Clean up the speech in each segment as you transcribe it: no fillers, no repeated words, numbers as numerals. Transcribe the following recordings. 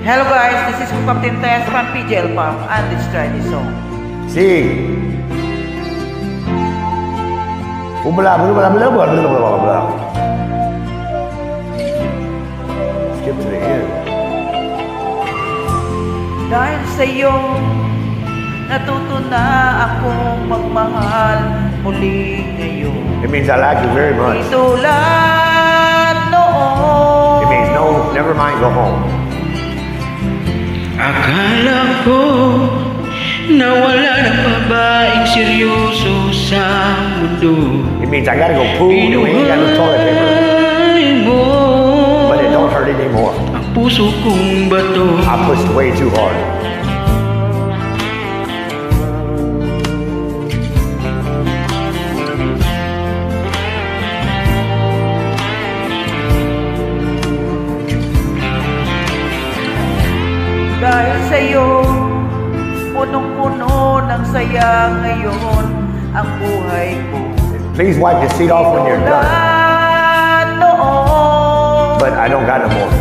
Hello guys, this is Captain Tess from PJL Pump and let's try this song. Sí. Blah, blah, blah, blah, blah, blah, blah, blah. Skip to the end. Dahil sa iyo, natuto na akong magmahal muli ngayon. It means I like you very much. Itulad noon. It means no, never mind, go home. Akala ko na wala ng babaeng seryoso sa mundo. It means I gotta go poo and we ain't got no toilet paper. But it don't hurt anymore. Ang puso kong bato. I pushed way too hard. Dahil sa'yo, punong-puno ng saya ngayon ang buhay ko. Please wipe the seat off when you're done. But I don't got no more.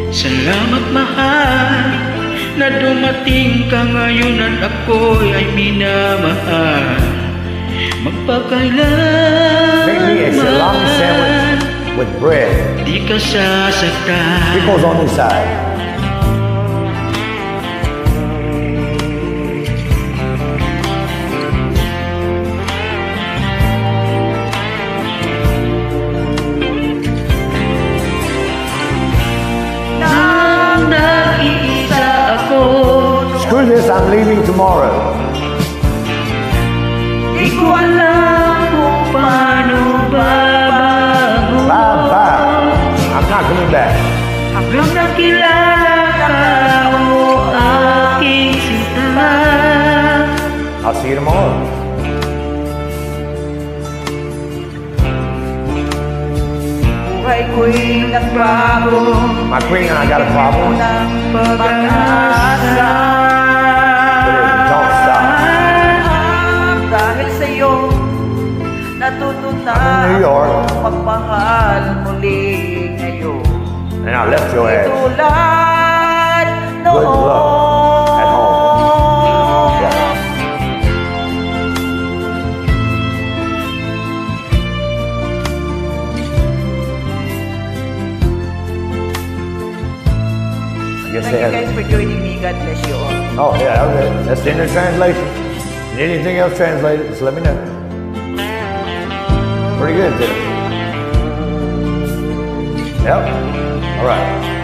Salamat mahal na dumating ka ngayon at ako'y ay minamahal. Magpakailanman Make me a salami sandwich with bread. di ka sasaktan. Pickles on the side. Nang nag-iisa ako, Screw this, I'm leaving tomorrow. di ko alam kung paano babago. Bye-bye. I'm not coming back. Hanggang nakilala ka mo aking sinta. I'll see you tomorrow. Buhay ko'y nagbago. My queen and I got a problem. Ng pag-asa. Don't stop. Dahil sa'yo, natuto na I'm in New York. akong magmahal muli ngayon. And I left your ass. Tulad Good luck at home. Yeah. I guess Thank they you had. guys for joining me. God bless you all. Oh, yeah, okay. That's the end of the translation. Need anything else translated, just let me know. Pretty good, too. Yep. All right.